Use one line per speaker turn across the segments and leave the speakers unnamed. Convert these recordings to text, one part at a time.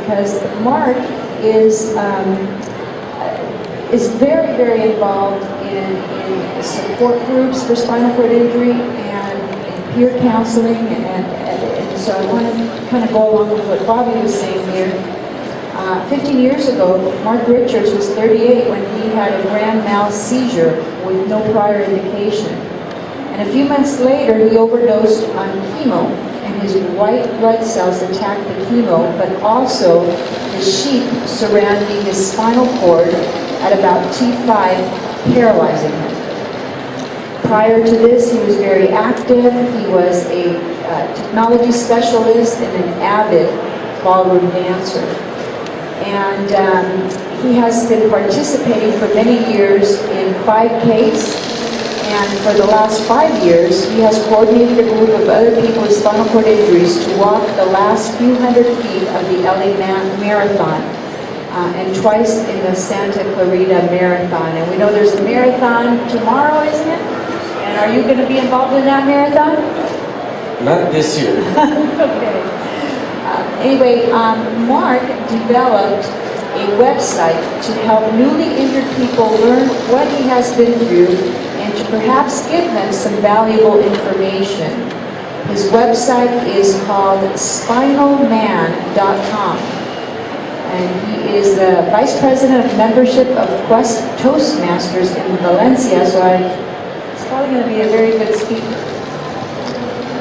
because Marc is very, very involved in support groups for spinal cord injury and in peer counseling, and so I want to kind of go along with what Bobby was saying here. 15 years ago, Marc Richards was 38 when he had a grand mal seizure with no prior indication. And a few months later, he overdosed on chemo, and his white blood cells attacked the chemo, but also the sheath surrounding his spinal cord at about T5, paralyzing him. Prior to this, he was very active. He was a technology specialist and an avid ballroom dancer. And he has been participating for many years in 5Ks. And for the last 5 years, he has coordinated a group of other people with spinal cord injuries to walk the last few hundred feet of the LA Marathon, and twice in the Santa Clarita Marathon. And we know there's a marathon tomorrow, isn't it? And are you going to be involved in that marathon?
Not this year.
Okay. Anyway, Marc developed a website to help newly injured people learn what he has been through and to perhaps give them some valuable information. His website is called spinalman.com. And he is the Vice President of Membership of Quest Toastmasters in Valencia, so he's probably going to be a very good speaker.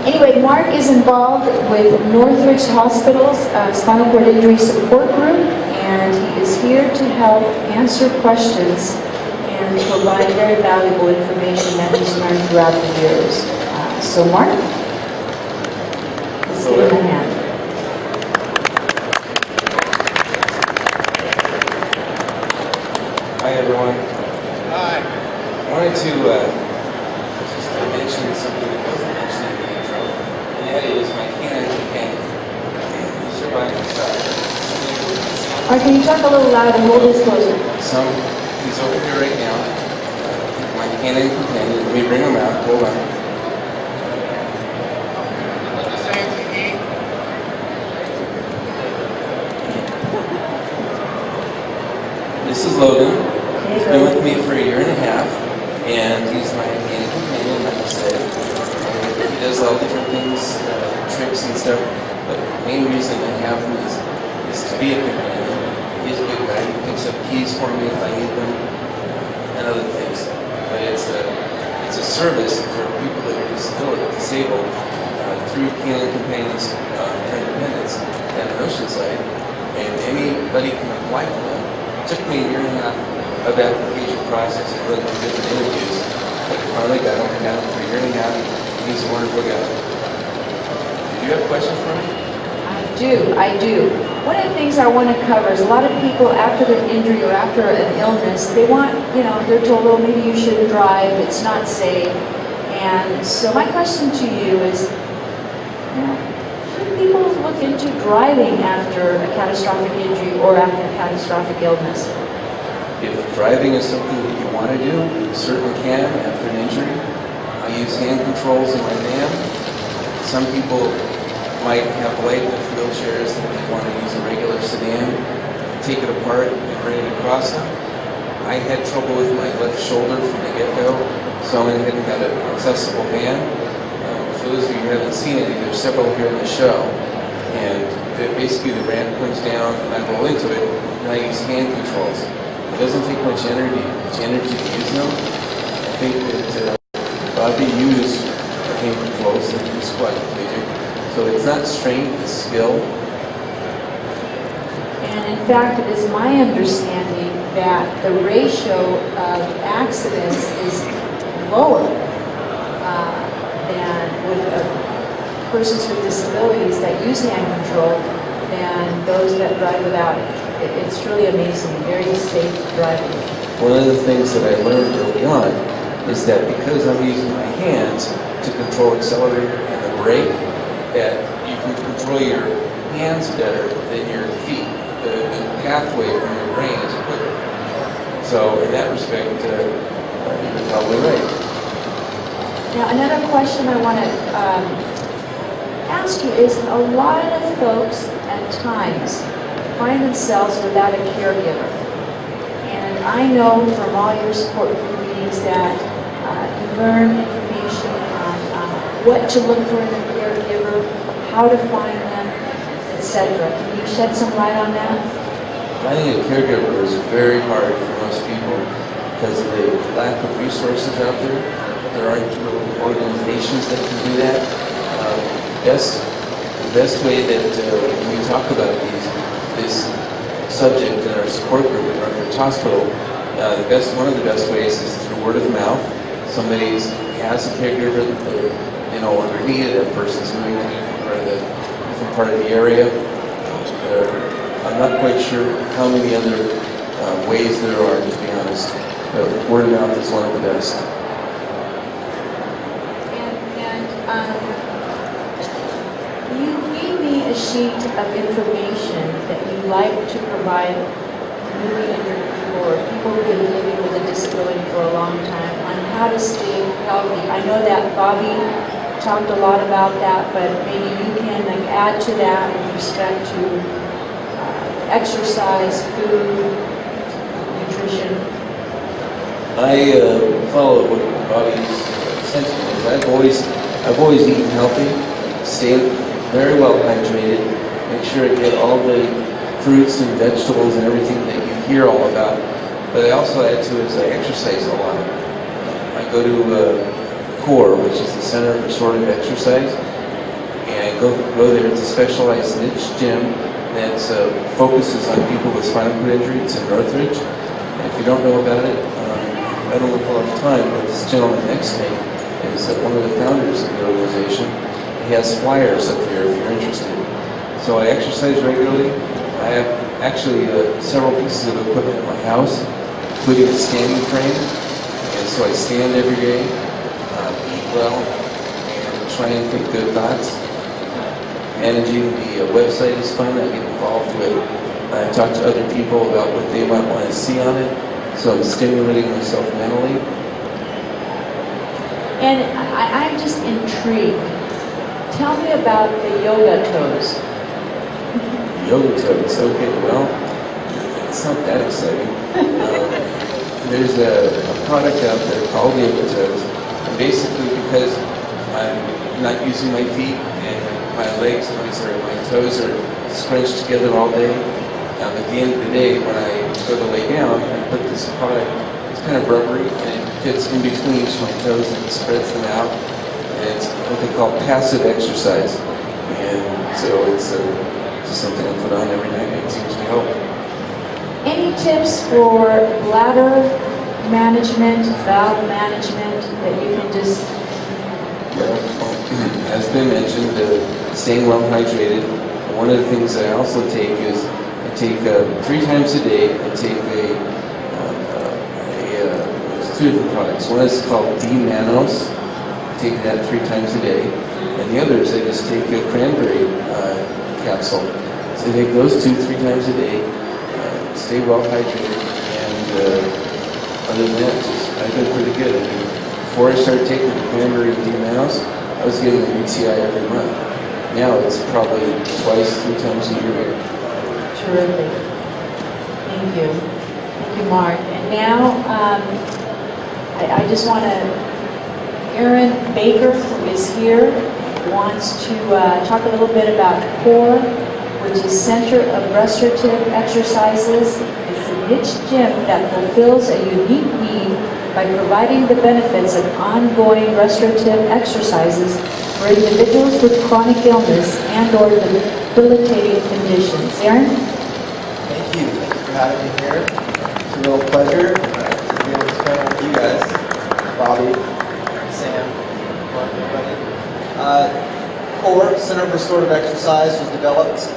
Anyway, Marc is involved with Northridge Hospital's Spinal Cord Injury Support Group, and he is here to help answer questions and provide very valuable information that he's learned throughout the years. So Marc, let's give him a hand.
Hi everyone.
Hi.
I wanted to just mention something that wasn't mentioned in the intro, and that is my canine companion. He's here by my side.
All right, can you talk a little louder and hold this closer?
He's over here right now. My canine companion. Let me bring him out. Hold on. This is Logan. He's been with me for 1.5 years, and he's my canine companion, like I said. He does all different things, tricks and stuff, but the main reason I have him is to be a companion. He's a good guy. He picks up keys for me if I need them, and other things. But it's a service for people that are disabled through Canine Companions for Independence at Oceanside, and anybody can apply for them. It took me 1.5 years of application process and running different interviews, but I finally got him. I got him for 1.5 years. He's a wonderful guy. Do you have questions for me?
I do. One of the things I want to cover is a lot of people after an injury or after an illness, they want, they're told, well, maybe you shouldn't drive, it's not safe. And so my question to you is, should people look into driving after a catastrophic injury or after a catastrophic illness?
If driving is something that you want to do, you certainly can after an injury. I use hand controls in my van. Some people might have light wheelchairs that they want to use a regular sedan, take it apart and ready to cross them. I had trouble with my left shoulder from the get-go, so I went ahead and got an accessible van. For those of you who haven't seen it, there's several here in the show, and basically the ramp comes down and I roll into it, and I use hand controls. It doesn't take much energy to use them. I think that Bobby used hand controls and he's quite completed. So it's not strength, it's skill.
And in fact, it is my understanding that the ratio of accidents is lower than with persons with disabilities that use hand control than those that drive without it. It's truly amazing, very safe driving.
One of the things that I learned early on is that because I'm using my hands to control accelerator and the brake, that you can control your hands better than your feet. The pathway from your brain is quicker. So in that respect, you're probably right.
Now another question I want to ask you is, a lot of folks at times find themselves without a caregiver. And I know from all your support group meetings that you learn information on what to look for in a caregiver, how to find them, etc. Can you shed some light on that?
Finding a caregiver is very hard for most people because of the lack of resources out there. There aren't really organizations that can do that. The best way that we talk about this subject in our support group at Northridge Hospital, one of the best ways is through word of mouth. Somebody has a caregiver that they no longer need, that person's moving to a different part of the area. I'm not quite sure how many other ways there are, to be honest, but word of mouth is one of the best.
You gave me a sheet of information that you'd like to provide newly injured people or people who have been living with a disability for a long time on how to stay healthy. I know that Bobby talked a lot about that, but maybe you can add to that with respect to exercise, food, nutrition.
I follow what Bobby's sentiment is. I've always eaten healthy, stayed very well hydrated, make sure I get all the fruits and vegetables and everything that you hear all about. But I also add to it is I exercise a lot. I go to CORE, which is the Center for Restorative Exercise, and go there. It's a specialized niche gym that focuses on people with spinal cord injury. It's in Northridge. And if you don't know about it, I don't look a lot of time, but this gentleman next to me is one of the founders of the organization. He has flyers up there if you're interested. So I exercise regularly. I have actually several pieces of equipment in my house, including a standing frame. And so I stand every day, eat well, and try and think good thoughts. Managing the website is fun. I get involved with, I talk to other people about what they might want to see on it. So I'm stimulating myself mentally.
And I'm just intrigued. Tell me about the yoga toes.
Yoga toes, okay, well, it's not that exciting. There's a product out there called Yoga Toes. And basically because I'm not using my feet and my legs, my toes are scrunched together all day. At the end of the day, when I go to lay down, I put this product, it's kind of rubbery, and it fits in between each of my toes and it spreads them out. And it's what they call passive exercise. And so it's just something I put on every night and it seems to help.
Any tips for bladder management, valve management that you can just...
Well, as been mentioned, staying well hydrated. One of the things that I also take is I take 3 times a day. I take there's 2 different products. One is called D-Manos. I take that 3 times a day, and the other is I just take a cranberry capsule. So I take those 2-3 times a day. Stay well hydrated, and other than that, I've been pretty good. I mean, before I started taking the cranberry and D-Manos, I was getting a UTI every month. Now it's probably 2-3 times a year.
Terrific. Thank you. Thank you, Mark. And now, I just want to, Aaron Baker, who is here, wants to talk a little bit about CORE, which is Center of Restorative Exercises. It's a niche gym that fulfills a unique need by providing the benefits of ongoing restorative exercises for individuals with chronic illness and or debilitating conditions. Aaron?
Thank you. Thank you for having me here. It's a real pleasure to be able to spend with you guys, Bobby, Sam, Mark, everybody. CORE, Center of Restorative Exercise, was developed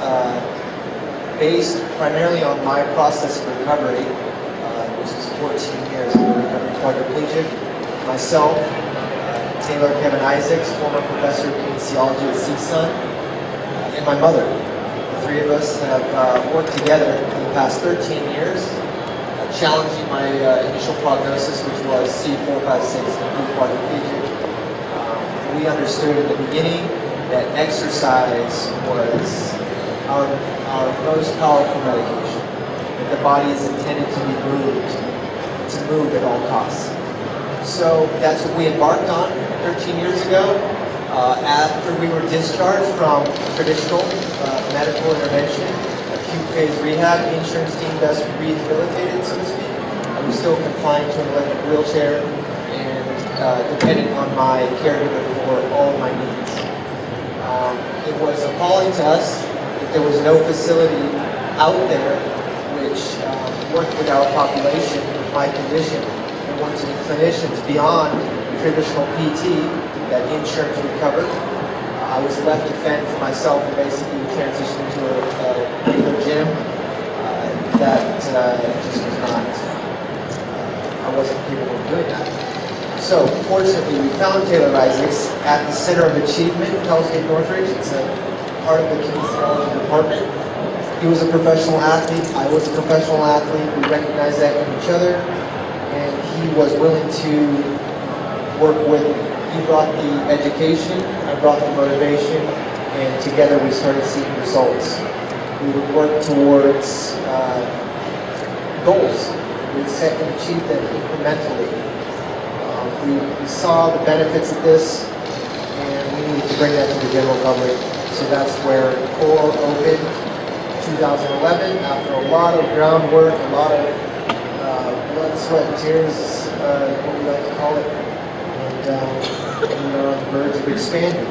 based primarily on my process of recovery, which is 14 years of recovering quadriplegic. Myself, Taylor Kevin Isaacs, former professor of kinesiology at CSUN, and my mother. The 3 of us have worked together for the past 13 years, challenging my initial prognosis, which was C456 and quadriplegic. We understood in the beginning that exercise was our our most powerful medication. That the body is intended to be moved, to move at all costs. So that's what we embarked on 13 years ago. After we were discharged from traditional medical intervention, acute phase rehab, the insurance deemed us rehabilitated, so to speak. I was still confined to an electric wheelchair and dependent on my caregiver for all of my needs. It was appalling to us that there was no facility out there which worked with our population with my condition and went to the clinicians beyond traditional PT that insurance would cover. I was left to fend for myself and basically transitioned into a regular gym that just was not, I wasn't capable of doing that. So, fortunately, we found Taylor Isaacs at the Center of Achievement in Hellsgate Northridge. It's a part of the kinesiology department. He was a professional athlete. I was a professional athlete. We recognized that in each other. And he was willing to work with me. He brought the education, I brought the motivation, and together we started seeing results. We would work towards goals. We'd set and achieve them incrementally. We saw the benefits of this, and we needed to bring that to the general public. So that's where CORE opened 2011, after a lot of groundwork, a lot of blood, sweat, and tears, what we like to call it. And we are on the verge of expanding.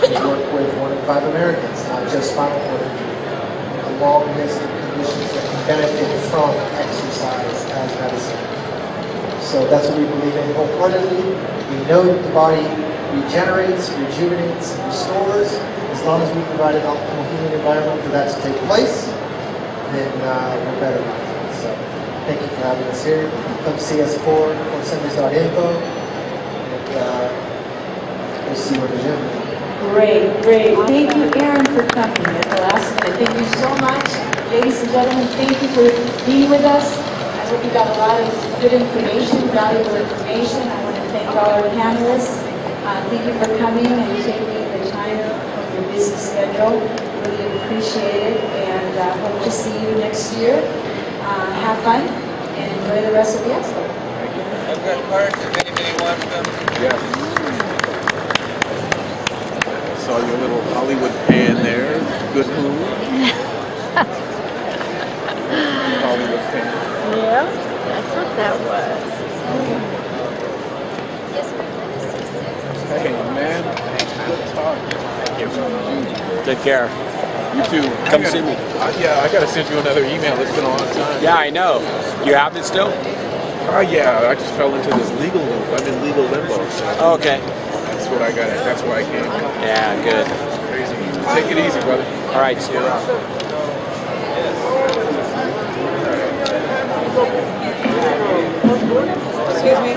We work with 1 in 5 Americans, not just spinal cord injury, a long list of conditions that can benefit from exercise as medicine. So that's what we believe in wholeheartedly. We know that the body regenerates, rejuvenates, and restores. As long as we provide an optimal healing environment for that to take place, then we're better off. So thank you for having us here. Come see us for CoreCenters.info, and we'll see you at the gym.
Great, great. Thank you, Aaron, for coming at the last minute. Thank you so much. Ladies and gentlemen, thank you for being with us. I hope you got a lot of good information, valuable information. I want to thank all our panelists. Thank you for coming and taking the time from your busy schedule. Really appreciate it, and hope to see you next year. Have fun and enjoy the rest of the expo.
I've got cards if anybody wants them.
Yes. Saw your little Hollywood pan there. Good move. Hollywood pan.
Yeah, that's what that was.
Hey, man. Good talk.
Take care.
You too.
Come see me.
Yeah, I got to send you another email. It's been a long time.
Yeah, I know. You have it still?
Yeah, I just fell into this legal loop. I'm in legal limbo. So
Oh, okay.
that's what I got. That's why I came.
Yeah, good.
Crazy. Take it easy, brother.
All right, see you around.
Excuse me.